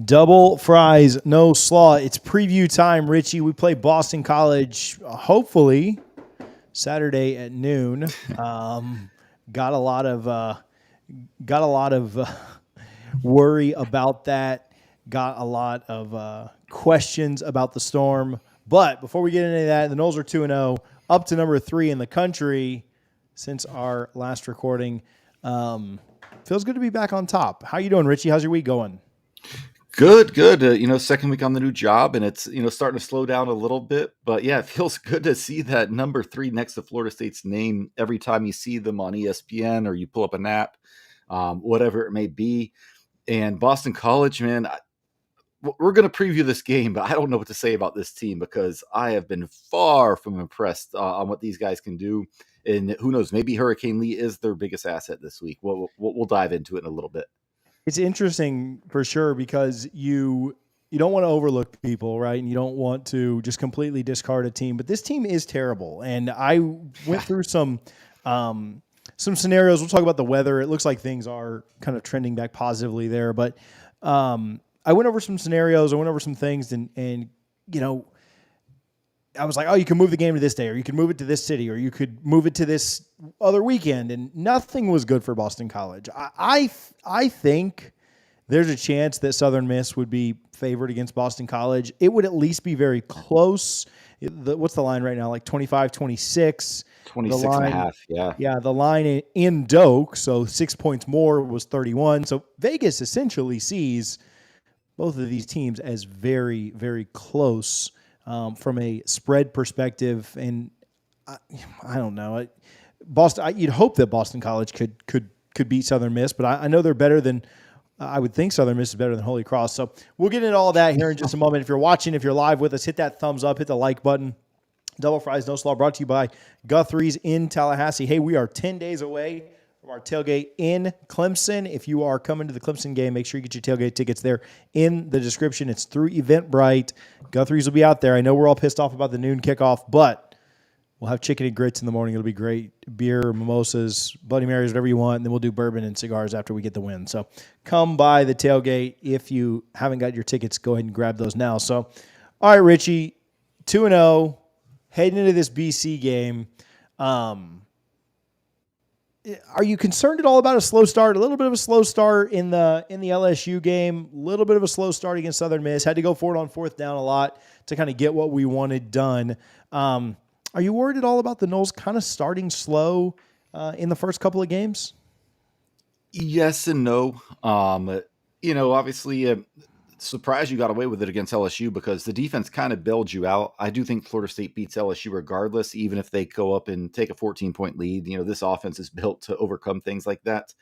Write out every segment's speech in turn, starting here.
Double fries, no slaw. It's preview time, Richie. We play Boston College, hopefully Saturday at noon. Got a lot of worry about that. Got a lot of questions about the Storm. But before we get into that, the Noles are 2-0, up to number 3 in the country since our last recording. Feels good to be back on top. How you doing, Richie? How's your week going? Good. Second week on the new job, and it's starting to slow down a little bit. But yeah, it feels good to see that number 3 next to Florida State's name every time you see them on ESPN or you pull up an app, whatever it may be. And Boston College, man, we're going to preview this game, but I don't know what to say about this team because I have been far from impressed on what these guys can do. And who knows, maybe Hurricane Lee is their biggest asset this week. We'll dive into it in a little bit. It's interesting for sure because you don't want to overlook people, right? And you don't want to just completely discard a team. But this team is terrible, and I went through some scenarios. We'll talk about the weather. It looks like things are kind of trending back positively there, but I went over some scenarios. I went over some things, and I was like, oh, you can move the game to this day, or you could move it to this city, or you could move it to this other weekend, and nothing was good for Boston College. I think there's a chance that Southern Miss would be favored against Boston College. It would at least be very close. What's the line right now? Like 25-26. 26 and a half, yeah. Yeah, the line in Doak, so 6 points more, was 31. So Vegas essentially sees both of these teams as very, very close from a spread perspective, and I don't know. Boston. You'd hope that Boston College could beat Southern Miss, but I know they're better than. I would think Southern Miss is better than Holy Cross. So we'll get into all that here in just a moment. If you're watching, if you're live with us, hit that thumbs up, hit the like button. Double Fries, No Slaw, brought to you by Guthrie's in Tallahassee. Hey, we are 10 days away from our tailgate in Clemson. If you are coming to the Clemson game, make sure you get your tailgate tickets there in the description. It's through Eventbrite. Guthrie's will be out there. I know we're all pissed off about the noon kickoff, but we'll have chicken and grits in the morning. It'll be great. Beer, mimosas, Bloody Marys, whatever you want, and then we'll do bourbon and cigars after we get the win. So come by the tailgate. If you haven't got your tickets, go ahead and grab those now. So, all right, Richie, 2-0, heading into this BC game. Are you concerned at all about a slow start? A little bit of a slow start in the LSU game, a little bit of a slow start against Southern Miss. Had to go for it on fourth down a lot to kind of get what we wanted done. Are you worried at all about the Noles kind of starting slow in the first couple of games? Yes and no. Obviously, surprised you got away with it against LSU because the defense kind of bailed you out. I do think Florida State beats LSU regardless, even if they go up and take a 14-point lead. This offense is built to overcome things like that.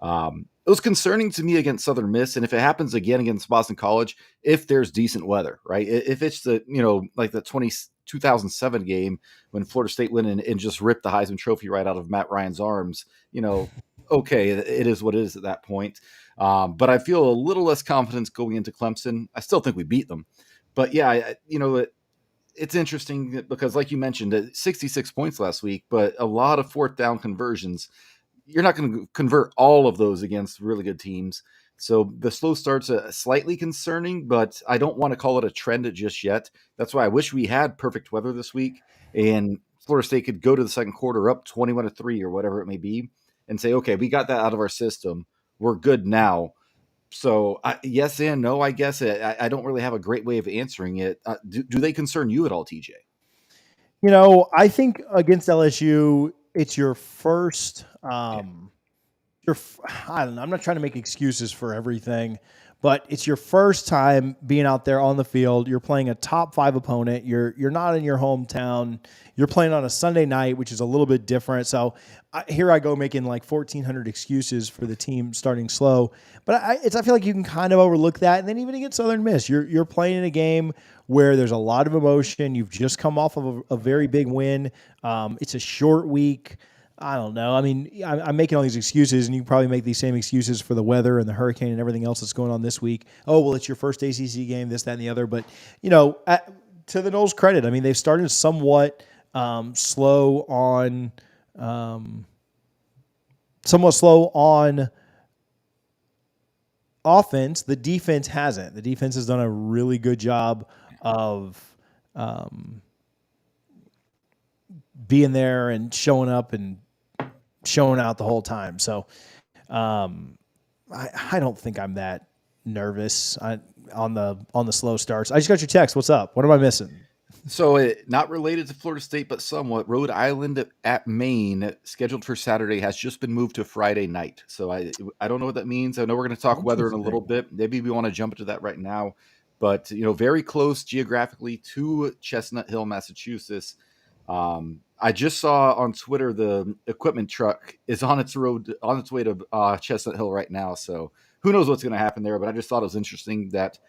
It was concerning to me against Southern Miss, and if it happens again against Boston College, if there's decent weather, right? If it's like the 2007 game when Florida State went in and just ripped the Heisman Trophy right out of Matt Ryan's arms, okay, it is what it is at that point. But I feel a little less confidence going into Clemson. I still think we beat them. But yeah, it's interesting because like you mentioned, 66 points last week, but a lot of fourth down conversions. You're not going to convert all of those against really good teams. So the slow start's slightly concerning, but I don't want to call it a trend just yet. That's why I wish we had perfect weather this week and Florida State could go to the second quarter up 21-3 or whatever it may be and say, okay, we got that out of our system. We're good now. So yes and no, I guess. I don't really have a great way of answering it. Do they concern you at all, TJ? I think against LSU, it's your first I don't know. I'm not trying to make excuses for everything, but it's your first time being out there on the field. You're playing a top 5 opponent. You're not in your hometown. You're playing on a Sunday night, which is a little bit different. So here I go making like 1,400 excuses for the team starting slow. But I feel like you can kind of overlook that. And then even against Southern Miss, you're playing in a game where there's a lot of emotion. You've just come off of a very big win. It's a short week. I don't know. I mean, I'm making all these excuses, and you can probably make these same excuses for the weather and the hurricane and everything else that's going on this week. Oh, well, it's your first ACC game, this, that, and the other. But, to the Noles' credit, I mean, they've started somewhat slow on offense. The defense hasn't. The defense has done a really good job of being there and showing up and showing out the whole time. So I don't think I'm that nervous on the slow starts. I just got your text. What's up? What am I missing? So, not related to Florida State, but somewhat. Rhode Island at Maine, scheduled for Saturday, has just been moved to Friday night. So I don't know what that means. I know we're going to talk weather in a little bit. Maybe we want to jump into that right now. But very close geographically to Chestnut Hill, Massachusetts. I just saw on Twitter the equipment truck is on its way to Chestnut Hill right now. So who knows what's going to happen there? But I just thought it was interesting that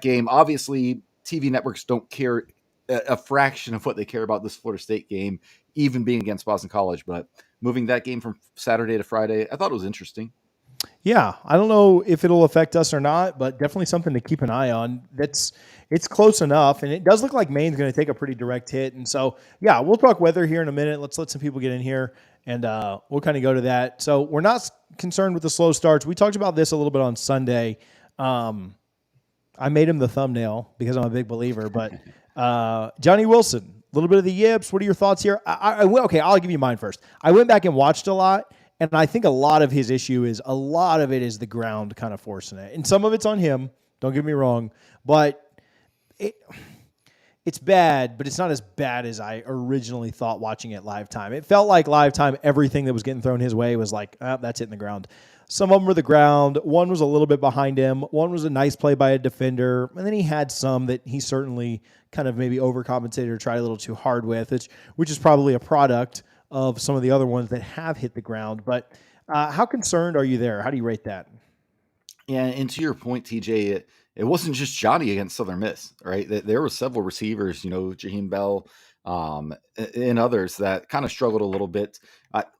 game. Obviously, TV networks don't care a fraction of what they care about this Florida State game, even being against Boston College. But moving that game from Saturday to Friday, I thought it was interesting. Yeah, I don't know if it'll affect us or not, but definitely something to keep an eye on. It's close enough, and it does look like Maine's going to take a pretty direct hit. And so, yeah, we'll talk weather here in a minute. Let's let some people get in here, and we'll kind of go to that. So we're not concerned with the slow starts. We talked about this a little bit on Sunday. I made him the thumbnail because I'm a big believer, but Johnny Wilson, a little bit of the yips. What are your thoughts here? Okay, I'll give you mine first. I went back and watched a lot, and I think a lot of his issue is the ground kind of forcing it. And some of it's on him, don't get me wrong, but it's bad, but it's not as bad as I originally thought watching it live time. It felt like live time, everything that was getting thrown his way was like, that's hitting the ground. Some of them were the ground. One was a little bit behind him. One was a nice play by a defender. And then he had some that he certainly kind of maybe overcompensated or tried a little too hard with, which is probably a product of some of the other ones that have hit the ground. But how concerned are you there? How do you rate that? Yeah, and to your point, TJ, it wasn't just Johnny against Southern Miss, right? There were several receivers, Jaheim Bell, and others that kind of struggled a little bit.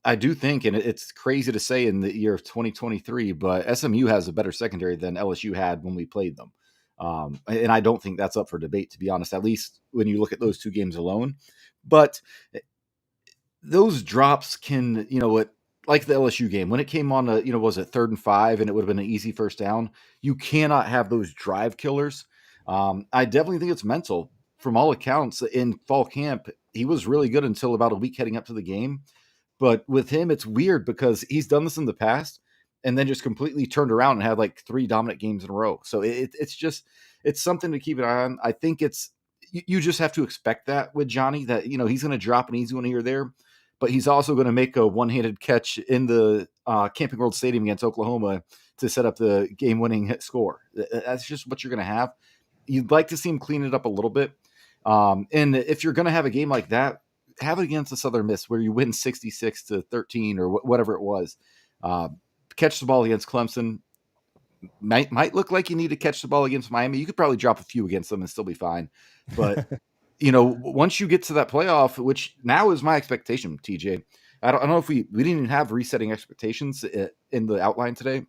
I do think, and it's crazy to say in the year of 2023, but SMU has a better secondary than LSU had when we played them. And I don't think that's up for debate, to be honest, at least when you look at those two games alone. But those drops can, like the LSU game, when it came on, was it 3rd and 5 and it would have been an easy first down, you cannot have those drive killers. I definitely think it's mental. From all accounts, in fall camp, he was really good until about a week heading up to the game. But with him, it's weird because he's done this in the past and then just completely turned around and had like 3 dominant games in a row. So it's something to keep an eye on. I think you just have to expect that with Johnny, that, he's going to drop an easy one here or there, but he's also going to make a one-handed catch in the Camping World Stadium against Oklahoma to set up the game-winning score. That's just what you're going to have. You'd like to see him clean it up a little bit. And if you're going to have a game like that, have it against the Southern Miss where you win 66-13 or whatever it was. Catch the ball against Clemson. Might look like you need to catch the ball against Miami. You could probably drop a few against them and still be fine. But, once you get to that playoff, which now is my expectation, TJ, I don't know if we didn't even have resetting expectations in the outline today,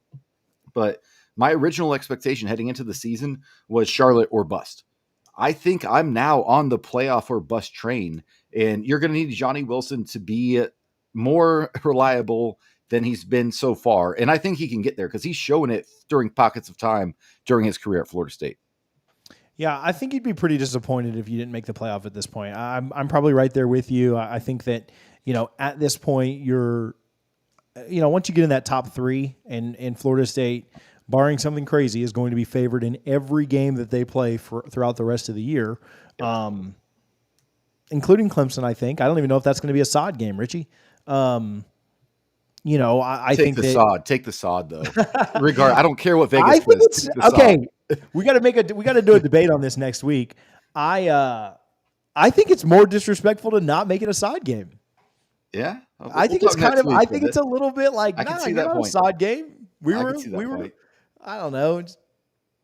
but my original expectation heading into the season was Charlotte or bust. I think I'm now on the playoff or bust train, and you're going to need Johnny Wilson to be more reliable than he's been so far. And I think he can get there because he's showing it during pockets of time during his career at Florida State. Yeah, I think you'd be pretty disappointed if you didn't make the playoff at this point. I'm probably right there with you. I think that, at this point, you're, once you get in that top 3 and Florida State, barring something crazy, is going to be favored in every game that they play throughout the rest of the year, including Clemson, I think. I don't even know if that's going to be a sod game, Richie. I think take the sod though. I don't care what Vegas I think says. Okay. We got to do a debate on this next week. I think it's more disrespectful to not make it a side game. Yeah, I think it's it's a little bit like, I can see that point. A side game. We were, point. I don't know, just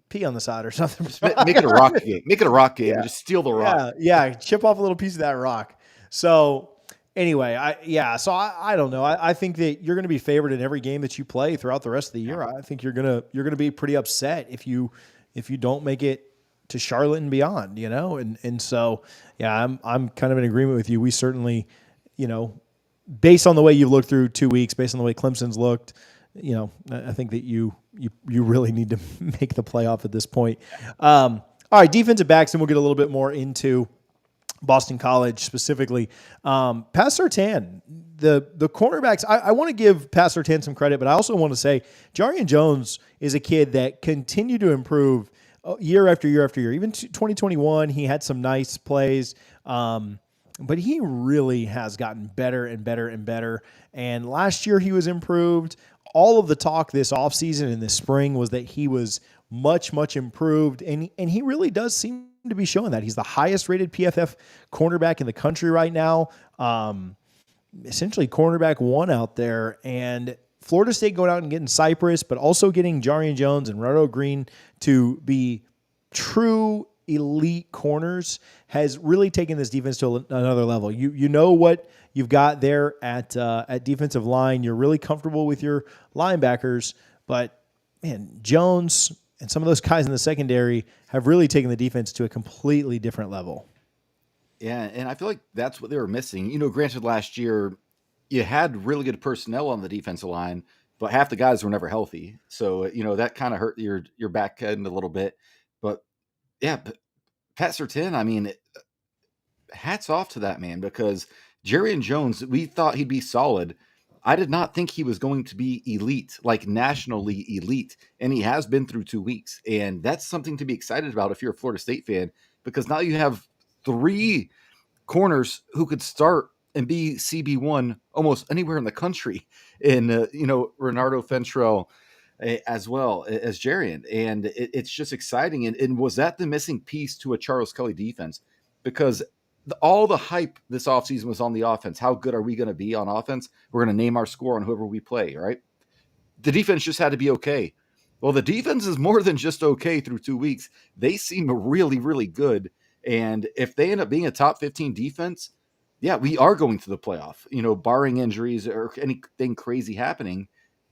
pee on the side or something. Just make it a rock game. Make it a rock game and just steal the rock. Yeah, chip off a little piece of that rock. So anyway, I don't know. I think that you're going to be favored in every game that you play throughout the rest of the year. I think you're gonna be pretty upset if you don't make it to Charlotte and beyond, and so I'm kind of in agreement with you. We certainly, based on the way you've looked through 2 weeks, based on the way Clemson's looked, I think that you really need to make the playoff at this point. All right, defensive backs, and we'll get a little bit more into Boston College specifically. Pat Surtain, the cornerbacks, I want to give Pat Surtain some credit, but I also want to say Jarian Jones is a kid that continued to improve year after year after year. Even 2021, he had some nice plays, but he really has gotten better and better and better. And last year he was improved. All of the talk this offseason and this spring was that he was much, much improved, and he really does seem to be showing that. He's the highest rated PFF cornerback in the country right now. Essentially cornerback one out there, and Florida State going out and getting Cypress, but also getting Jarian Jones and Rado Green to be true elite corners has really taken this defense to another level. You know what you've got there at defensive line. You're really comfortable with your linebackers, but man, Jones and some of those guys in the secondary have really taken the defense to a completely different level. Yeah, and I feel like that's what they were missing. Granted, last year you had really good personnel on the defensive line, but half the guys were never healthy. So, that kind of hurt your back end a little bit. But yeah, Pat Surtain, I mean, hats off to that man, because Jarian Jones, we thought he'd be solid. I did not think he was going to be elite, like nationally elite, and he has been through 2 weeks. And that's something to be excited about if you're a Florida State fan, because now you have 3 corners who could start and be CB1 almost anywhere in the country, in Renardo Fentrell as well as Jarian. And it's just exciting. And was that the missing piece to a Charles Kelly defense? Because all the hype this offseason was on the offense. How good are we going to be on offense? We're going to name our score on whoever we play, right? The defense just had to be okay. Well, the defense is more than just okay through 2 weeks. They seem really, really good. And if they end up being a top 15 defense, yeah, we are going to the playoff, barring injuries or anything crazy happening.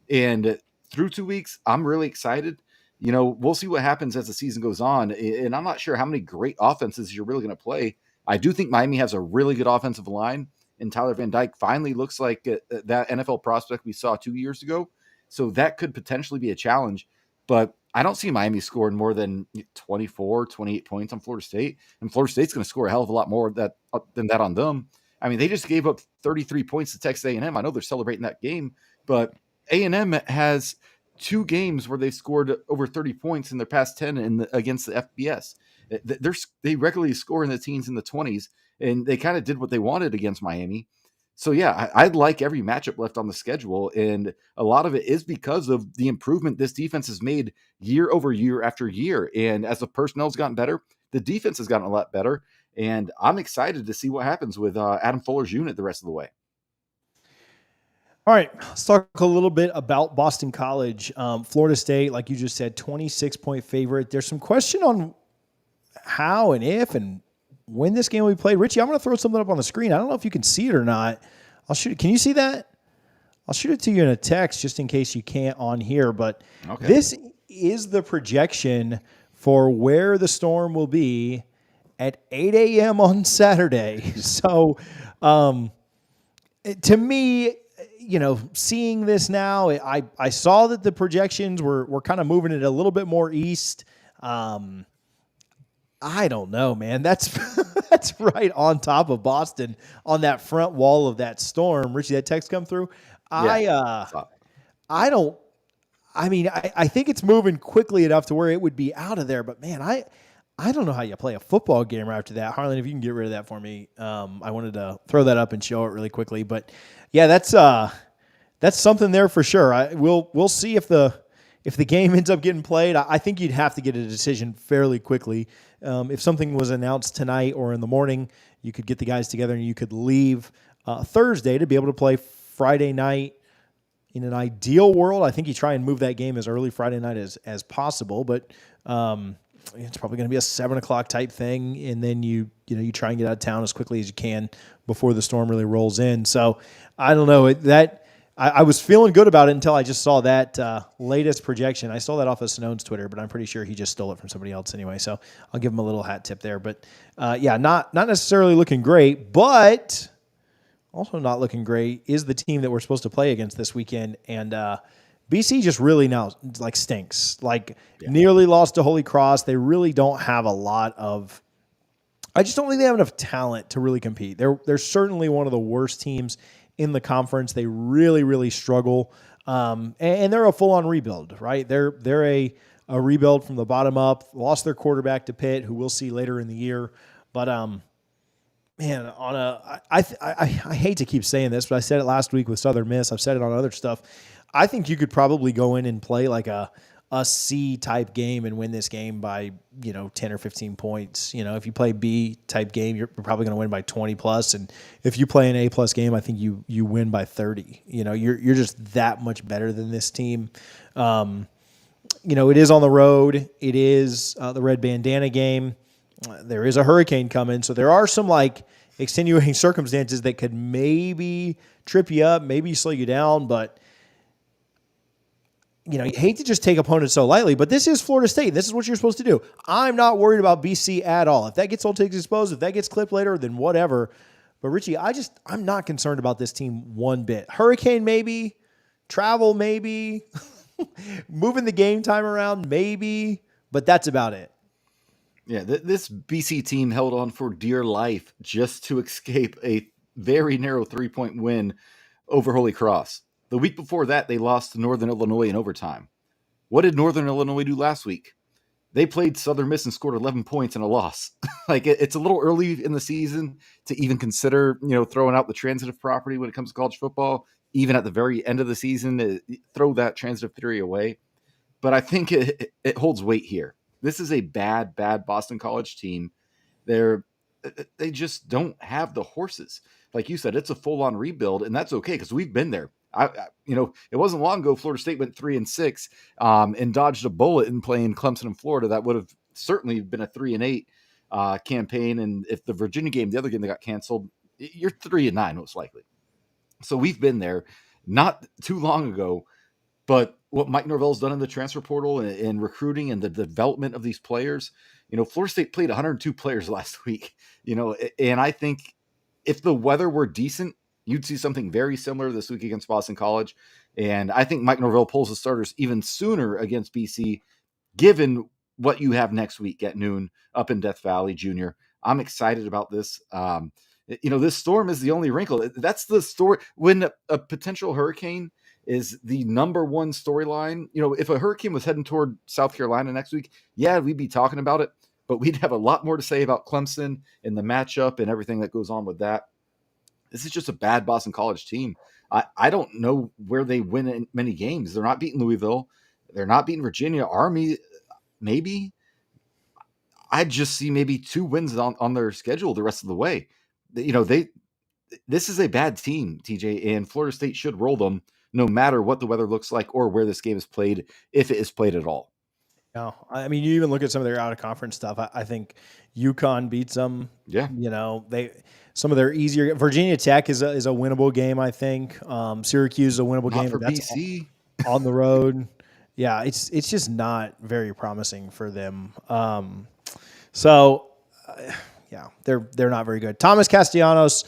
And through 2 weeks, I'm really excited. We'll see what happens as the season goes on. And I'm not sure how many great offenses you're really going to play. I do think Miami has a really good offensive line, and Tyler Van Dyke finally looks like that NFL prospect we saw 2 years ago. So that could potentially be a challenge, but I don't see Miami scoring more than 24, 28 points on Florida State, and Florida State's going to score a hell of a lot more than that on them. I mean, they just gave up 33 points to Texas A&M. I know they're celebrating that game, but A&M has 2 games where they scored over 30 points in their past 10 against the FBS. They regularly score in the teens and the 20s, and they kind of did what they wanted against Miami. So yeah, I'd like every matchup left on the schedule, and a lot of it is because of the improvement this defense has made year over year after year. And as the personnel's gotten better, the defense has gotten a lot better, and I'm excited to see what happens with Adam Fuller's unit the rest of the way. All right, let's talk a little bit about Boston College. Florida State, like you just said, 26-point favorite. There's some question on how and if and when this game will be played. Richie, I'm going to throw something up on the screen. I don't know if you can see it or not. I'll shoot it. Can you see that? I'll shoot it to you in a text just in case you can't on here. But okay, this is the projection for where the Storm will be at 8 a.m. on Saturday. So to me, seeing this now, I saw that the projections were kind of moving it a little bit more east. I don't know, man. That's right on top of Boston on that front wall of that Storm. Richie, that text come through? Yeah. I think it's moving quickly enough to where it would be out of there, but man, I don't know how you play a football game after that. Harlan, if you can get rid of that for me. I wanted to throw that up and show it really quickly, but yeah, that's something there for sure. We'll see if the game ends up getting played. I think you'd have to get a decision fairly quickly. If something was announced tonight or in the morning, you could get the guys together and you could leave Thursday to be able to play Friday night. In an ideal world, I think you try and move that game as early Friday night as possible, but it's probably going to be a 7:00 type thing, and then you try and get out of town as quickly as you can before the Storm really rolls in. So I don't know that. I was feeling good about it until I just saw that latest projection. I stole that off of Sinone's Twitter, but I'm pretty sure he just stole it from somebody else anyway. So I'll give him a little hat tip there. But not necessarily looking great, but also not looking great is the team that we're supposed to play against this weekend. And BC just really now like stinks. Like Yeah. nearly lost to Holy Cross. They really don't have a lot of. I just don't think they have enough talent to really compete. They're certainly one of the worst teams in the conference. They really, really struggle, and they're a full on rebuild. Right? They're a rebuild from the bottom up. Lost their quarterback to Pitt, who we'll see later in the year. But man, on I hate to keep saying this, but I said it last week with Southern Miss. I've said it on other stuff. I think you could probably go in and play like a C type game and win this game by 10 or 15 points. If you play B type game, you're probably going to win by 20 plus, and if you play an A plus game, I think you win by 30. You're just that much better than this team. It is on the road. It is the red bandana game. There is a hurricane coming, so there are some like extenuating circumstances that could maybe trip you up, maybe slow you down, but you hate to just take opponents so lightly, but this is Florida State. This is what you're supposed to do. I'm not worried about BC at all. If that gets old takes exposed, if that gets clipped later, then whatever. But Richie, I'm not concerned about this team one bit. Hurricane maybe, travel maybe, moving the game time around maybe, but that's about it. Yeah, this BC team held on for dear life just to escape a very narrow 3-point win over Holy Cross. The week before that, they lost to Northern Illinois in overtime. What did Northern Illinois do last week? They played Southern Miss and scored 11 points in a loss. It's a little early in the season to even consider, throwing out the transitive property when it comes to college football. Even at the very end of the season, throw that transitive theory away. But I think it holds weight here. This is a bad Boston College team. They just don't have the horses. Like you said, it's a full-on rebuild, and that's okay because we've been there. It wasn't long ago Florida State went 3-6 and dodged a bullet in playing Clemson in Florida. That would have certainly been a 3-8 campaign. And if the Virginia game, the other game that got canceled, you're 3-9 most likely. So we've been there not too long ago. But what Mike Norvell's done in the transfer portal and recruiting and the development of these players, Florida State played 102 players last week, and I think if the weather were decent, you'd see something very similar this week against Boston College. And I think Mike Norvell pulls the starters even sooner against BC, given what you have next week at noon up in Death Valley Junior. I'm excited about this. This storm is the only wrinkle. That's the story. When a potential hurricane is the number one storyline. If a hurricane was heading toward South Carolina next week, yeah, we'd be talking about it, but we'd have a lot more to say about Clemson and the matchup and everything that goes on with that. This is just a bad Boston College team. I don't know where they win in many games. They're not beating Louisville. They're not beating Virginia. Army, maybe. I just see maybe 2 wins on their schedule the rest of the way. This is a bad team, TJ, and Florida State should roll them no matter what the weather looks like or where this game is played, if it is played at all. No, I mean, you even look at some of their out of conference stuff. I think UConn beats them. Yeah. Some of their easier. Virginia Tech is a winnable game, I think. Syracuse is a winnable game. For that's BC. on the road. Yeah, it's just not very promising for them. They're not very good. Thomas Castellanos,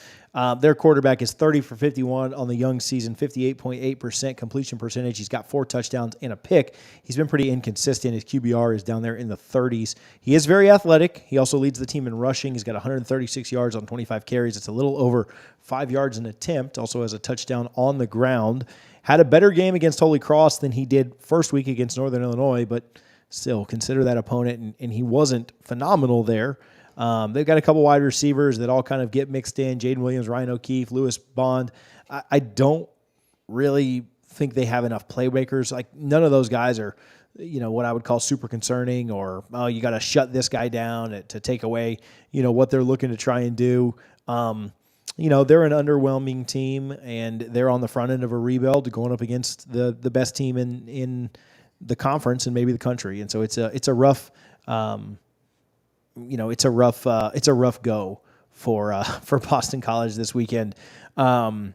their quarterback, is 30 for 51 on the young season, 58.8% completion percentage. He's got 4 touchdowns and a pick. He's been pretty inconsistent. His QBR is down there in the 30s. He is very athletic. He also leads the team in rushing. He's got 136 yards on 25 carries. It's a little over 5 yards an attempt. Also has a touchdown on the ground. Had a better game against Holy Cross than he did first week against Northern Illinois, but still consider that opponent, and he wasn't phenomenal there. They've got a couple wide receivers that all kind of get mixed in. Jaden Williams, Ryan O'Keefe, Lewis Bond. I don't really think they have enough playmakers. Like, none of those guys are, what I would call super concerning, or, you got to shut this guy down to take away, what they're looking to try and do. They're an underwhelming team, and they're on the front end of a rebuild going up against the best team in the conference and maybe the country. And so it's a rough, it's a rough go for Boston College this weekend. I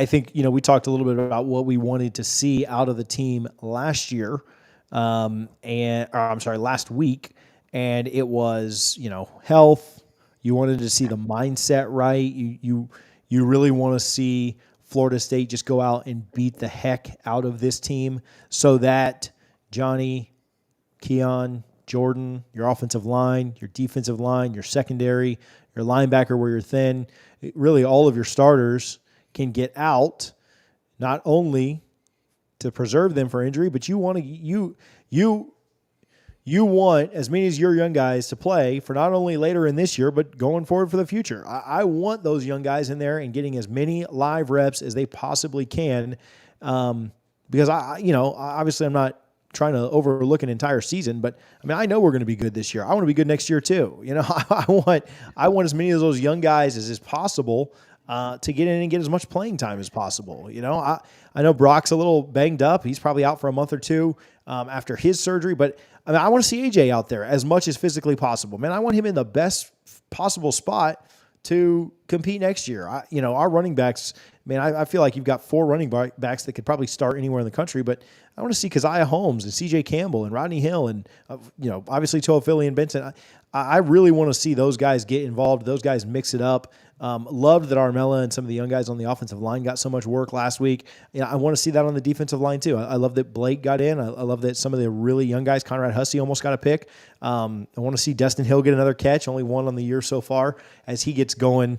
think, we talked a little bit about what we wanted to see out of the team last year, last week. And it was, health. You wanted to see the mindset right. You really want to see Florida State just go out and beat the heck out of this team so that Johnny, Keon, Jordan, your offensive line, your defensive line, your secondary, your linebacker where you're thin, really all of your starters can get out, not only to preserve them for injury, but you want as many as your young guys to play for not only later in this year, but going forward for the future. I want those young guys in there and getting as many live reps as they possibly can, because obviously I'm not trying to overlook an entire season, but I mean, I know we're going to be good this year. I want to be good next year too. I want as many of those young guys as is possible to get in and get as much playing time as possible. I know Brock's a little banged up. He's probably out for a month or two after his surgery, but I mean, I want to see AJ out there as much as physically possible. Man, I want him in the best possible spot to compete next year. Our running backs, man, I feel like you've got 4 running backs that could probably start anywhere in the country, but I want to see Keziah Holmes and CJ Campbell and Rodney Hill and, obviously Toa Philly and Benson. I really want to see those guys get involved, those guys mix it up. Loved that Armella and some of the young guys on the offensive line got so much work last week. I want to see that on the defensive line too. I love that Blake got in. I love that some of the really young guys, Conrad Hussey almost got a pick. I want to see Destin Hill get another catch, only one on the year so far, as he gets going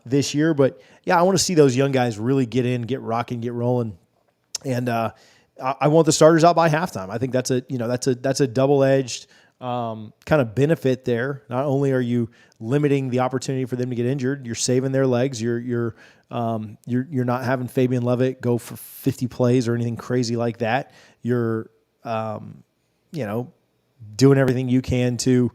this year. But yeah, I want to see those young guys really get in, get rocking, get rolling. And I want the starters out by halftime. I think that's a double-edged kind of benefit there. Not only are you limiting the opportunity for them to get injured, you're saving their legs. You're not having Fabian Levitt go for 50 plays or anything crazy like that. You're doing everything you can to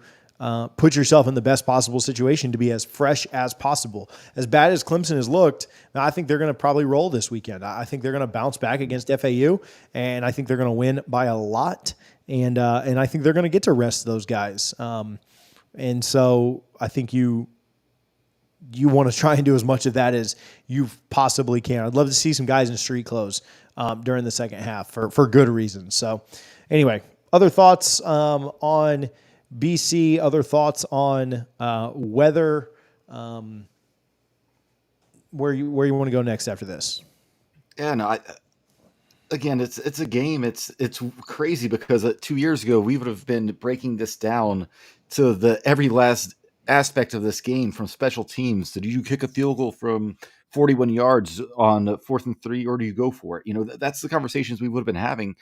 put yourself in the best possible situation to be as fresh as possible. As bad as Clemson has looked, I think they're going to probably roll this weekend. I think they're going to bounce back against FAU, and I think they're going to win by a lot. And I think they're going to get to rest those guys. And so I think you want to try and do as much of that as you possibly can. I'd love to see some guys in street clothes during the second half for good reasons. So anyway, other thoughts on BC, other thoughts on weather, where you want to go next after this? Yeah, no, again, it's a game. It's crazy because 2 years ago we would have been breaking this down to the every last aspect of this game, from special teams to, do you kick a field goal from 41 yards on 4th and 3, or do you go for it? That's the conversations we would have been having.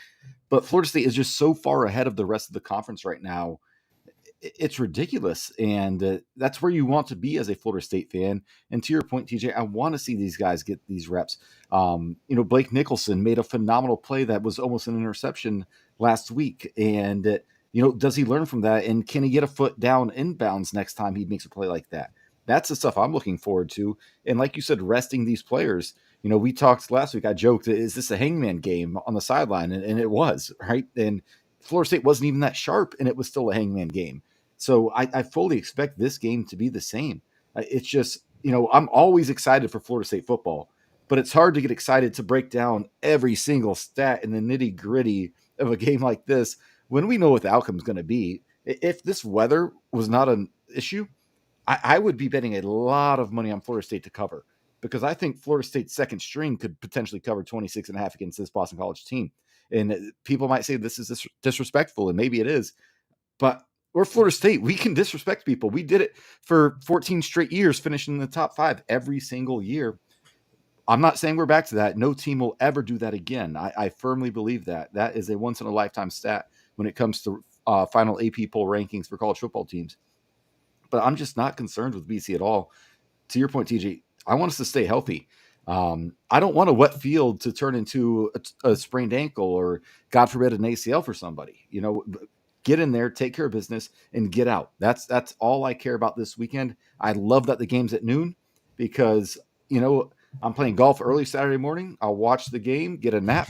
But Florida State is just so far ahead of the rest of the conference right now. It's ridiculous, and that's where you want to be as a Florida State fan. And to your point, TJ, I want to see these guys get these reps. Blake Nicholson made a phenomenal play that was almost an interception last week, and does he learn from that, and can he get a foot down inbounds next time he makes a play like that? That's the stuff I'm looking forward to. And like you said, resting these players. We talked last week. I joked, is this a hangman game on the sideline? And it was, right? And Florida State wasn't even that sharp, and it was still a hangman game. So I fully expect this game to be the same. It's just, I'm always excited for Florida State football, but it's hard to get excited to break down every single stat in the nitty gritty of a game like this when we know what the outcome is going to be. If this weather was not an issue, I would be betting a lot of money on Florida State to cover, because I think Florida State's second string could potentially cover 26.5 against this Boston College team. And people might say this is disrespectful, and maybe it is, but we're Florida State. We can disrespect people. We did it for 14 straight years, finishing in the top 5 every single year. I'm not saying we're back to that. No team will ever do that again. I firmly believe that. That is a once-in-a-lifetime stat when it comes to final AP poll rankings for college football teams. But I'm just not concerned with BC at all. To your point, TJ, I want us to stay healthy. I don't want a wet field to turn into a sprained ankle or, God forbid, an ACL for somebody. Get in there, take care of business, and get out. That's all I care about this weekend. I love that the game's at noon because, I'm playing golf early Saturday morning. I'll watch the game, get a nap.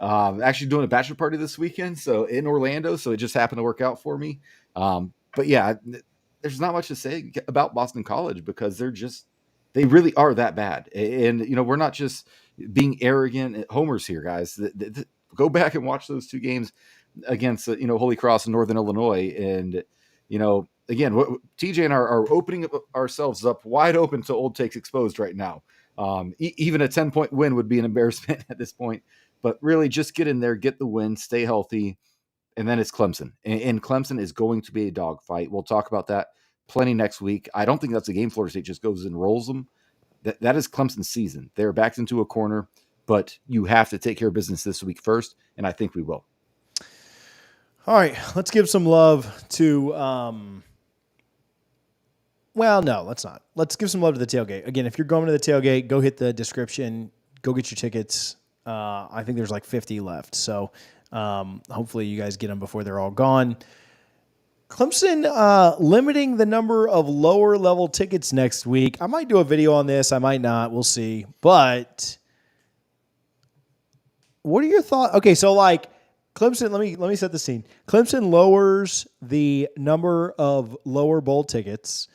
Actually doing a bachelor party this weekend, so in Orlando, so it just happened to work out for me. But yeah, there's not much to say about Boston College because they really are that bad. And, we're not just being arrogant homers here, guys. Go back and watch those 2 games against Holy Cross and Northern Illinois, and again, TJ and I are opening ourselves up wide open to old takes exposed right now. Even a 10-point win would be an embarrassment at this point. But really, just get in there, get the win, stay healthy, and then it's Clemson. And Clemson is going to be a dogfight. We'll talk about that plenty next week. I don't think that's a game Florida State just goes and rolls them. That is Clemson's season. They're backed into a corner, but you have to take care of business this week first, and I think we will. All right, let's give some love to well, no, let's not. Let's give some love to the tailgate. Again, if you're going to the tailgate, go hit the description. Go get your tickets. I think there's like 50 left. So hopefully you guys get them before they're all gone. Clemson limiting the number of lower-level tickets next week. I might do a video on this. I might not. We'll see. But what are your thoughts? Okay, so like Clemson, let me set the scene. Clemson lowers the number of lower bowl tickets,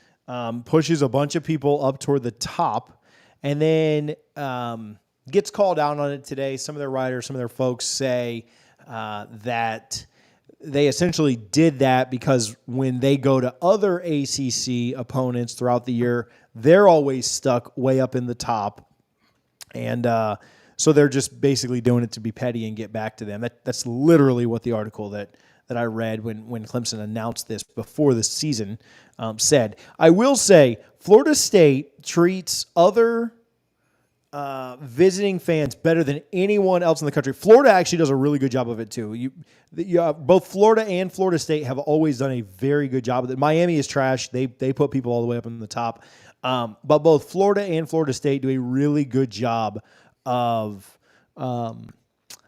pushes a bunch of people up toward the top, and then gets called out on it today. Some of their writers, some of their folks say that they essentially did that because when they go to other ACC opponents throughout the year, they're always stuck way up in the top. And so they're just basically doing it to be petty and get back to them. That's literally what the article that I read when Clemson announced this before the season said. I will say Florida State treats other visiting fans better than anyone else in the country. Florida actually does a really good job of it too. Both Florida and Florida State have always done a very good job of it. Miami is trash. They put people all the way up in the top. But both Florida and Florida State do a really good job of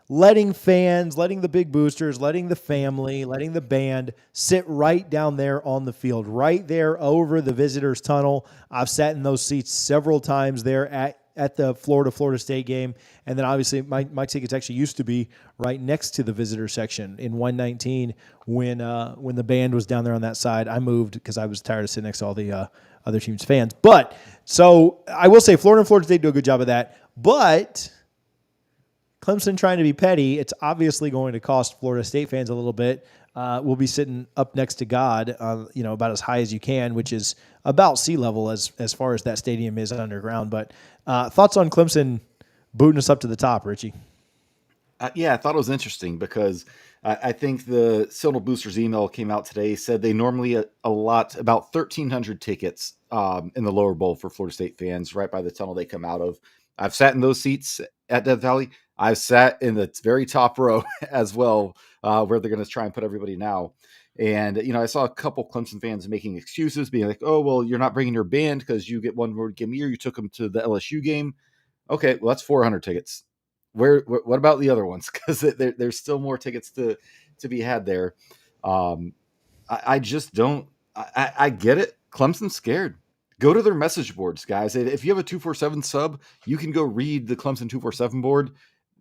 letting fans, letting the big boosters, letting the family, letting the band sit right down there on the field, right there over the visitors' tunnel. I've sat in those seats several times there at the Florida State game. And then obviously my tickets actually used to be right next to the visitor section in 119 when the band was down there on that side. I moved because I was tired of sitting next to all the other teams' fans. But so I will say Florida and Florida State do a good job of that. But Clemson trying to be petty, it's obviously going to cost Florida State fans a little bit. We'll be sitting up next to God, about as high as you can, which is about sea level as far as that stadium is underground. But thoughts on Clemson booting us up to the top, Richie? Yeah, I thought it was interesting because I think the Signal Boosters email came out today, said they normally allot about 1,300 tickets in the lower bowl for Florida State fans right by the tunnel they come out of. I've sat in those seats at Death Valley. I've sat in the very top row as well, where they're going to try and put everybody now. And, I saw a couple Clemson fans making excuses, being like, oh, well, you're not bringing your band because you get one more game a year. You took them to the LSU game. Okay, well, that's 400 tickets. What about the other ones? Because there's still more tickets to be had there. I just don't. I get it. Clemson's scared. Go to their message boards, guys. If you have a 247 sub, you can go read the Clemson 247 board.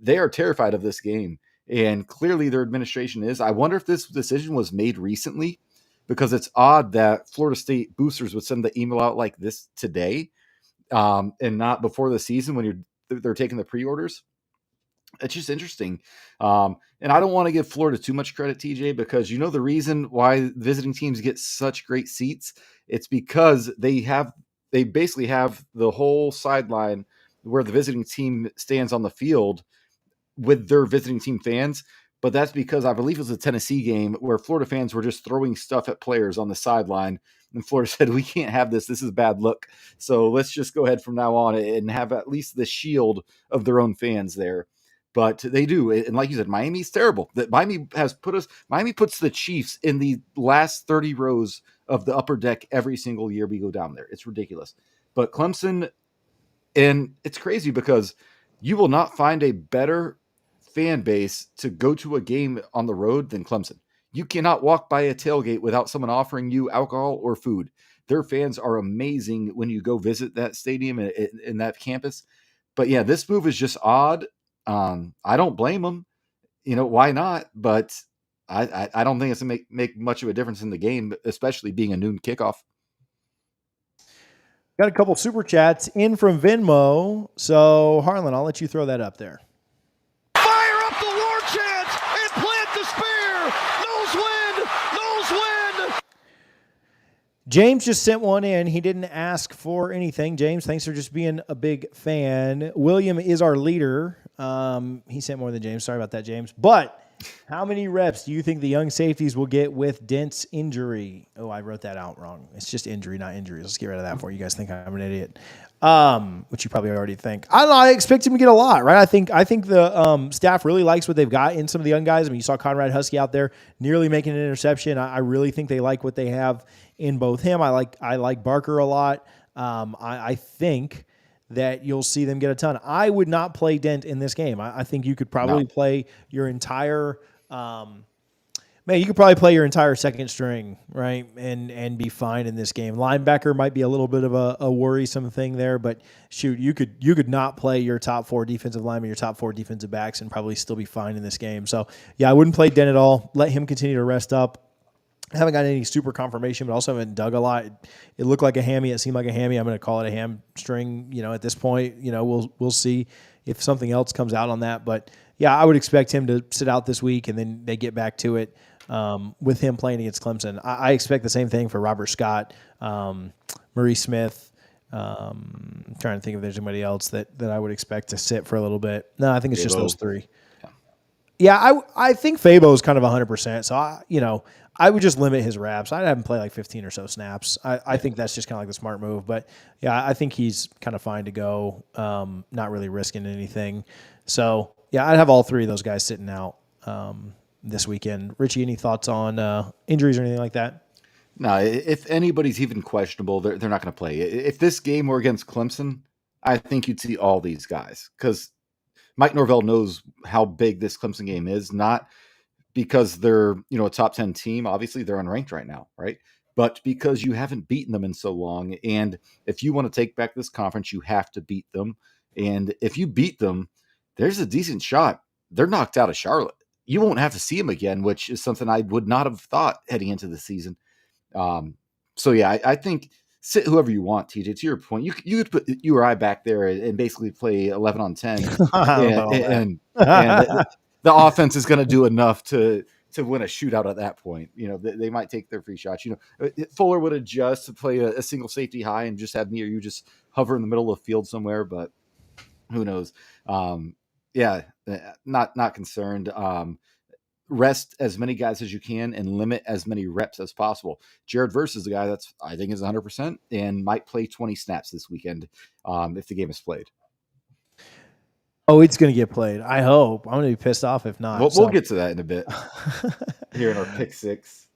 They are terrified of this game, and clearly their administration is. I wonder if this decision was made recently, because it's odd that Florida State boosters would send the email out like this today, and not before the season when they're taking the pre-orders. It's just interesting. And I don't want to give Florida too much credit, TJ, because the reason why visiting teams get such great seats, it's because they basically have the whole sideline where the visiting team stands on the field with their visiting team fans. But that's because I believe it was a Tennessee game where Florida fans were just throwing stuff at players on the sideline. And Florida said, we can't have this. This is bad look. So let's just go ahead from now on and have at least the shield of their own fans there. But they do. And like you said, Miami's terrible. Miami puts the Chiefs in the last 30 rows of the upper deck every single year we go down there. It's ridiculous. But Clemson, and it's crazy because you will not find a better fan base to go to a game on the road than Clemson. You cannot walk by a tailgate without someone offering you alcohol or food. Their fans are amazing when you go visit that stadium and that campus. But yeah, this move is just odd. I don't blame them. Why not? But I don't think it's going to make much of a difference in the game, especially being a noon kickoff. Got a couple super chats in from Venmo. So, Harlan, I'll let you throw that up there. Fire up the war chant and plant the spear. Nose wind. James just sent one in. He didn't ask for anything. James, thanks for just being a big fan. William is our leader. He sent more than James. Sorry about that, James. But how many reps do you think the young safeties will get with Dent's injury? Oh, I wrote that out wrong. It's just injury, not injuries. Let's get rid of that before you guys think I'm an idiot. Which you probably already think. I don't know. I expect him to get a lot, right? I think the staff really likes what they've got in some of the young guys. I mean, you saw Conrad Husky out there nearly making an interception. I really think they like what they have in both him. I like Barker a lot. I think that you'll see them get a ton. I would not play Dent in this game. I think you could probably play your entire you could probably play your entire second string, right, and be fine in this game. Linebacker might be a little bit of a worrisome thing there, but shoot, you could not play your top 4 defensive linemen, your top 4 defensive backs, and probably still be fine in this game. So, yeah, I wouldn't play Dent at all. Let him continue to rest up. I haven't got any super confirmation, but also haven't dug a lot. It looked like a hammy. It seemed like a hammy. I'm going to call it a hamstring. At this point, we'll see if something else comes out on that. But yeah, I would expect him to sit out this week, and then they get back to it with him playing against Clemson. I expect the same thing for Robert Scott, Murray Smith. I'm trying to think if there's anybody else that I would expect to sit for a little bit. No, I think it's just those 3. Yeah, I think Fabo is kind of 100%. So I would just limit his reps. I'd have him play like 15 or so snaps. I think that's just kind of like the smart move. But yeah, I think he's kind of fine to go. Not really risking anything. So yeah, I'd have all 3 of those guys sitting out this weekend. Richie, any thoughts on injuries or anything like that? No, if anybody's even questionable, they're not going to play. If this game were against Clemson, I think you'd see all these guys because Mike Norvell knows how big this Clemson game is, not because they're, a top 10 team. Obviously, they're unranked right now, right? But because you haven't beaten them in so long. And if you want to take back this conference, you have to beat them. And if you beat them, there's a decent shot they're knocked out of Charlotte. You won't have to see them again, which is something I would not have thought heading into the season. So, yeah, I think sit whoever you want, TJ. To your point, you could put you or I back there and basically play 11 on 10. and the offense is going to do enough to win a shootout at that point. They might take their free shots. Fuller would adjust to play a single safety high and just have me or you just hover in the middle of the field somewhere, but who knows? Not concerned. Rest as many guys as you can and limit as many reps as possible. Jared Verse is the guy that's I think is 100% and might play 20 snaps this weekend if the game is played. Oh, it's going to get played. I hope. I'm going to be pissed off if not. We'll get to that in a bit here in our pick 6.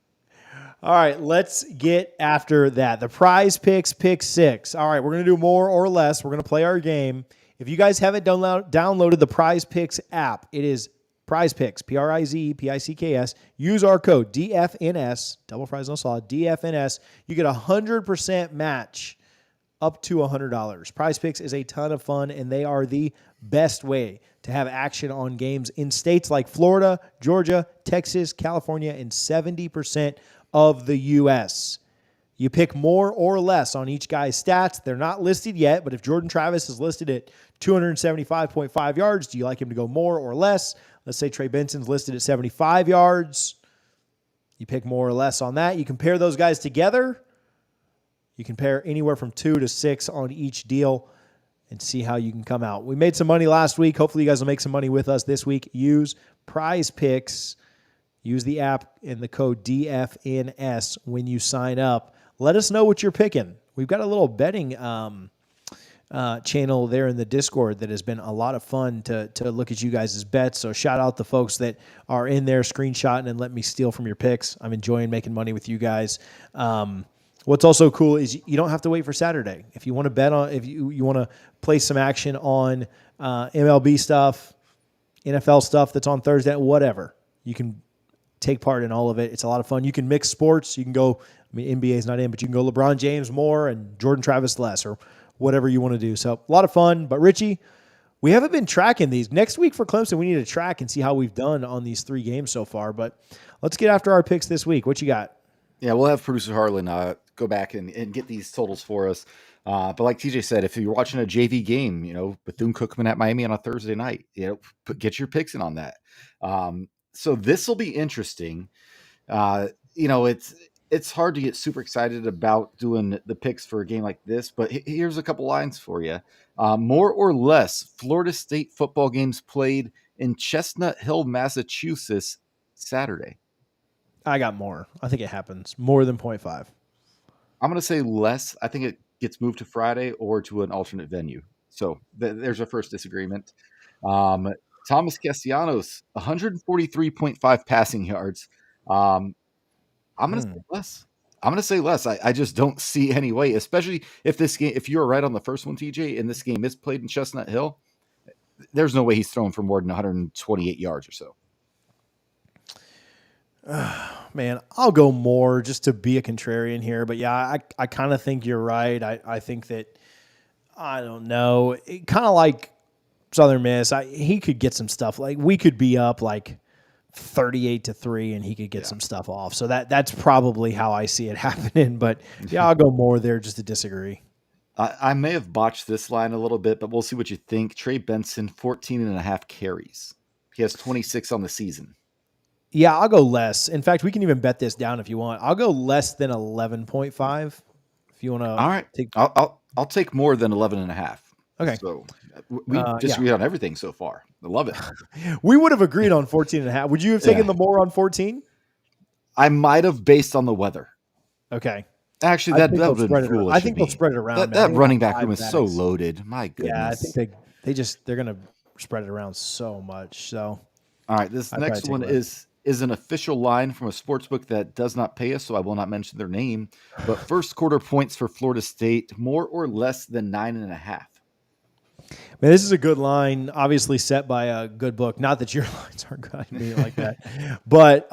All right, let's get after that. The Prize Picks, pick 6. All right, we're going to do more or less. We're going to play our game. If you guys haven't downloaded the Prize Picks app, it is Prize Picks, PRIZEPICKS. Use our code DFNS, double fries no sauce, DFNS. You get 100% match up to $100. Prize Picks is a ton of fun, and they are the best way to have action on games in states like Florida, Georgia, Texas, California, and 70% of the U.S. You pick more or less on each guy's stats. They're not listed yet, but if Jordan Travis is listed at 275.5 yards, do you like him to go more or less? Let's say Trey Benson's listed at 75 yards. You pick more or less on that. You compare those guys together. You compare anywhere from 2 to 6 on each deal and see how you can come out. We made some money last week. Hopefully you guys will make some money with us this week. Use Prize Picks. Use the app and the code DFNS when you sign up. Let us know what you're picking. We've got a little betting channel there in the Discord that has been a lot of fun to look at you guys' bets. So shout out the folks that are in there screenshotting and let me steal from your picks. I'm enjoying making money with you guys. What's also cool is you don't have to wait for Saturday. If you want to bet on, if you want to play some action on MLB stuff, NFL stuff that's on Thursday, whatever, you can take part in all of it. It's a lot of fun. You can mix sports. You can go, NBA is not in, but you can go LeBron James more and Jordan Travis less or whatever you want to do. So a lot of fun. But Richie, we haven't been tracking these. Next week for Clemson, we need to track and see how we've done on these 3 games so far. But let's get after our picks this week. What you got? Yeah, we'll have producer Harlan go back and get these totals for us. But like TJ said, if you're watching a JV game, Bethune-Cookman at Miami on a Thursday night, get your picks in on that. So this will be interesting. It's it's hard to get super excited about doing the picks for a game like this, but here's a couple lines for you. More or less, Florida State football games played in Chestnut Hill, Massachusetts, Saturday. I got more. I think it happens more than 0.5. I'm going to say less. I think it gets moved to Friday or to an alternate venue. So there's our first disagreement. Thomas Castellanos, 143.5 passing yards. I'm going to say less. I'm going to say less. I just don't see any way, especially if you were right on the first one, TJ, and this game is played in Chestnut Hill, there's no way he's throwing for more than 128 yards or so. Man, I'll go more just to be a contrarian here. But yeah, I kind of think you're right. I think that, I don't know, kind of like Southern Miss, he could get some stuff. Like we could be up like 38-3 and he could get some stuff off. So that's probably how I see it happening. But yeah, I'll go more there just to disagree. I may have botched this line a little bit, but we'll see what you think. Trey Benson, 14.5 carries. He has 26 on the season. Yeah, I'll go less. In fact, we can even bet this down if you want. I'll go less than 11.5 if you want to. All right. I'll take more than 11.5. Okay. So we disagreed on everything so far. I love it. We would have agreed on 14.5. Would you have taken the more on 14? I might have based on the weather. Okay. Actually, that would have been foolish. I think they'll spread it around. That running back room is so loaded. My goodness. Yeah, I think they're going to spread it around so much. So, all right, this next one is an official line from a sportsbook that does not pay us, so I will not mention their name. But first quarter points for Florida State, more or less than 9.5. Man, this is a good line, obviously set by a good book. Not that your lines aren't good, I mean like that, but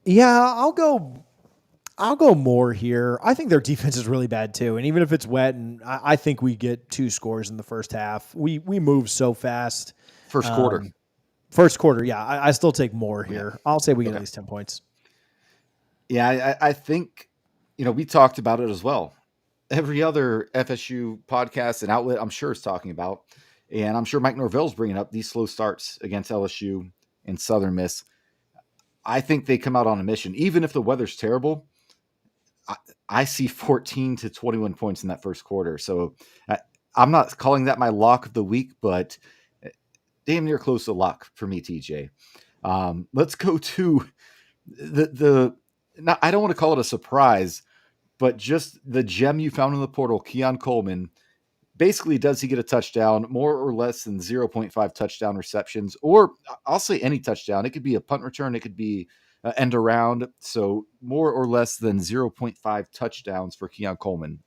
yeah, I'll go more here. I think their defense is really bad too, and even if it's wet, and I think we get 2 scores in the first half. We move so fast. First quarter. First quarter, yeah. I still take more here. Yeah. I'll say we get at least 10 points. Yeah, I think, we talked about it as well. Every other FSU podcast and outlet, I'm sure, is talking about, and I'm sure Mike Norvell's bringing up these slow starts against LSU and Southern Miss. I think they come out on a mission. Even if the weather's terrible, I see 14 to 21 points in that first quarter. So I'm not calling that my lock of the week, but damn near close to lock for me, TJ. Let's go to I don't want to call it a surprise, but just the gem you found in the portal, Keon Coleman. Basically, does he get a touchdown, more or less than 0.5 touchdown receptions? Or I'll say any touchdown. It could be a punt return. It could be end around. So more or less than 0.5 touchdowns for Keon Coleman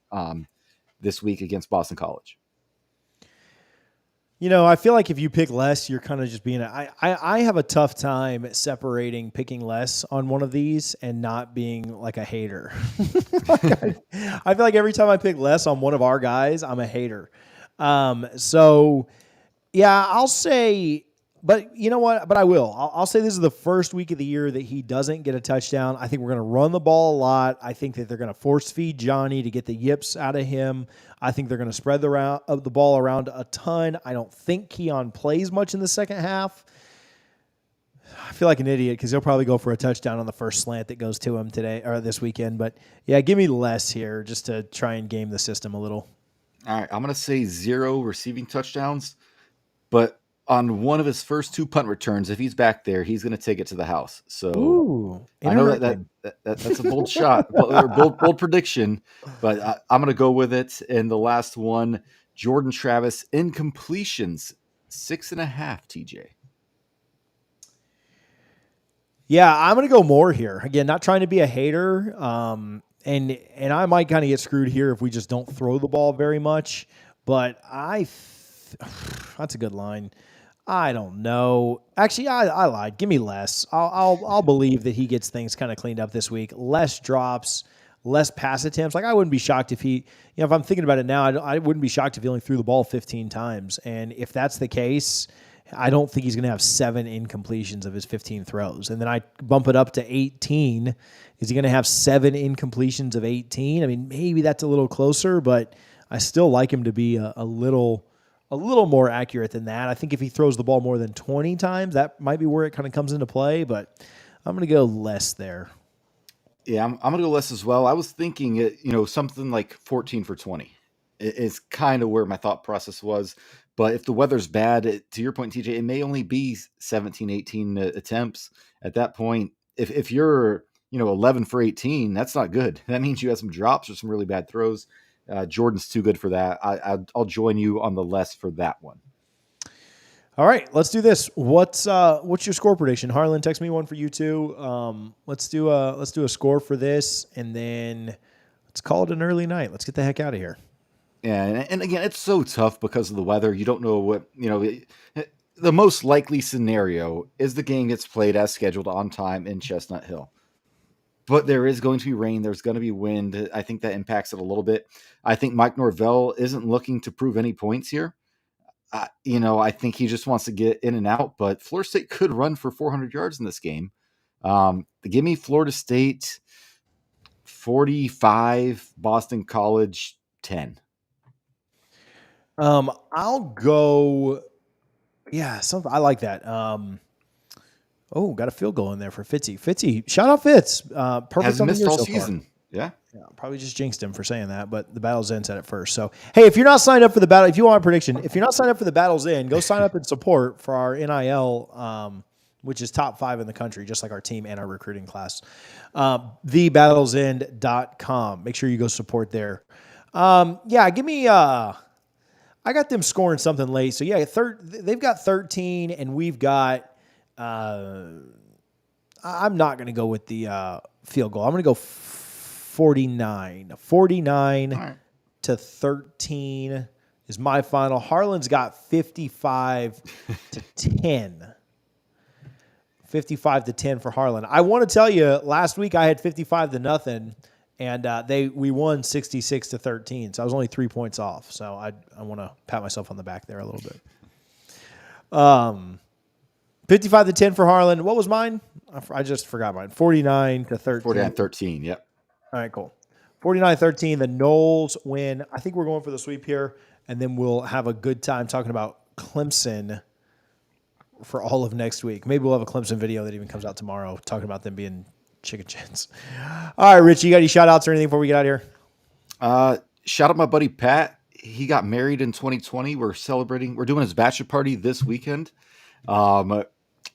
this week against Boston College. I feel like if you pick less, you're kind of just being I have a tough time separating picking less on one of these and not being like a hater. I feel like every time I pick less on one of our guys, I'm a hater. So, yeah, I'll say, but you know what? But I will. I'll say this is the first week of the year that he doesn't get a touchdown. I think we're going to run the ball a lot. I think that they're going to force feed Johnny to get the yips out of him. I think they're going to spread the ball around a ton. I don't think Keon plays much in the second half. I feel like an idiot because he'll probably go for a touchdown on the first slant that goes to him today or this weekend. But yeah, give me less here just to try and game the system a little. All right, I'm going to say 0 receiving touchdowns, but on one of his first 2 punt returns, if he's back there, he's going to take it to the house. So I know that's a bold shot, or bold prediction, but I'm going to go with it. And the last one, Jordan Travis, incompletions, 6.5, TJ. Yeah, I'm going to go more here. Again, not trying to be a hater, and I might kind of get screwed here if we just don't throw the ball very much, but that's a good line. I don't know. Actually, I lied. Give me less. I'll believe that he gets things kind of cleaned up this week. Less drops, less pass attempts. Like I wouldn't be shocked if he, if I'm thinking about it now, I wouldn't be shocked if he only threw the ball 15 times. And if that's the case, I don't think he's going to have 7 incompletions of his 15 throws. And then I bump it up to 18. Is he going to have 7 incompletions of 18? I mean, maybe that's a little closer, but I still like him to be a little more accurate than that. I think if he throws the ball more than 20 times, that might be where it kind of comes into play. But I'm going to go less there. Yeah, I'm going to go less as well. I was thinking, something like 14 for 20 is kind of where my thought process was. But if the weather's bad, to your point, TJ, it may only be 17, 18 attempts at that point. If you're, 11 for 18, that's not good. That means you have some drops or some really bad throws. Jordan's too good for that. I'll join you on the less for that one. All right, let's do this. What's your score prediction? Harlan, text me one for you too. Let's do a score for this, and then let's call it an early night. Let's get the heck out of here. Yeah, and again, it's so tough because of the weather. You don't know what the most likely scenario is the game gets played as scheduled on time in Chestnut Hill. But there is going to be rain. There's going to be wind. I think that impacts it a little bit. I think Mike Norvell isn't looking to prove any points here. I think he just wants to get in and out. But Florida State could run for 400 yards in this game. Give me Florida State 45, Boston College 10. I'll go. Yeah, something I like that. Got a field goal in there for Fitzy. Fitzy, shout out Fitz. Perfect. Has on the missed year all so season. Far. Yeah, probably just jinxed him for saying that, but the Battle's End said it first. So, hey, if you're not signed up for the battle, if you want a prediction, if you're not signed up for the Battle's End, go sign up and support for our NIL, which is top 5 in the country, just like our team and our recruiting class. TheBattlesEnd.com. Make sure you go support there. Give me. I got them scoring something late. So yeah, they've got 13, and we've got. I'm not going to go with the field goal. I'm going to go 49. 49 right. to 13 is my final. Harlan's got 55 to 10. 55 to 10 for Harlan. I want to tell you, last week I had 55 to nothing, and we won 66 to 13. So I was only 3 points off. So I want to pat myself on the back there a little bit. 55 to 10 for Harlan. What was mine? I just forgot mine. 49 to 13. 49-13, yep. All right, cool. 49-13. The Noles win. I think we're going for the sweep here, and then we'll have a good time talking about Clemson for all of next week. Maybe we'll have a Clemson video that even comes out tomorrow talking about them being chicken shits. All right, Rich, you got any shout-outs or anything before we get out of here? Shout out my buddy Pat. He got married in 2020. We're celebrating. We're doing his bachelor party this weekend.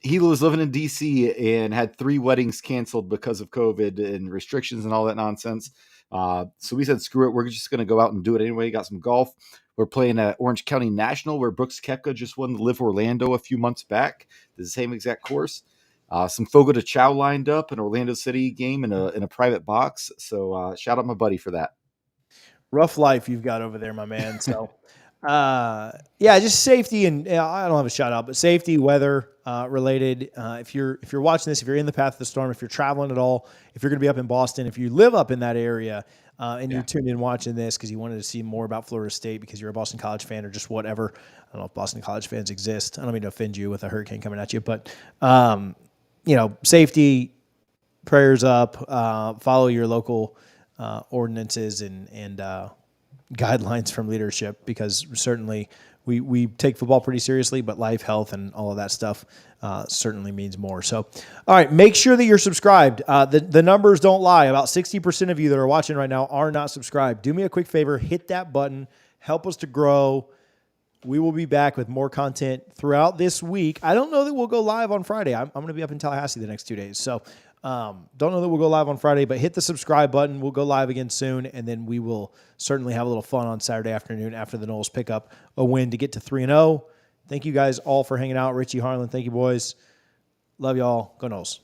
He was living in D.C. and had 3 weddings canceled because of COVID and restrictions and all that nonsense. So we said, screw it. We're just going to go out and do it anyway. Got some golf. We're playing at Orange County National, where Brooks Koepka just won the Live Orlando a few months back. The same exact course. Some Fogo de Chao lined up, an Orlando City game in a private box. So shout out my buddy for that. Rough life you've got over there, my man. So, just safety and I don't have a shout out, but safety, weather related. If you're watching this, if you're in the path of the storm, if you're traveling at all, if you're going to be up in Boston, if you live up in that area, and you're tuned in watching this because you wanted to see more about Florida State because you're a Boston College fan or just whatever. I don't know if Boston College fans exist. I don't mean to offend you with a hurricane coming at you, but safety, prayers up, follow your local ordinances and guidelines from leadership, because certainly we take football pretty seriously, but life, health, and all of that stuff certainly means more. So, all right, make sure that you're subscribed. The numbers don't lie. About 60% of you that are watching right now are not subscribed. Do me a quick favor, hit that button, help us to grow. We will be back with more content throughout this week. I don't know that we'll go live on Friday. I'm going to be up in Tallahassee the next 2 days. So don't know that we'll go live on Friday, but hit the subscribe button. We'll go live again soon, and then we will certainly have a little fun on Saturday afternoon after the Noles pick up a win to get to 3-0. Thank you guys all for hanging out. Richie, Harlan, thank you, boys. Love y'all. Go Noles.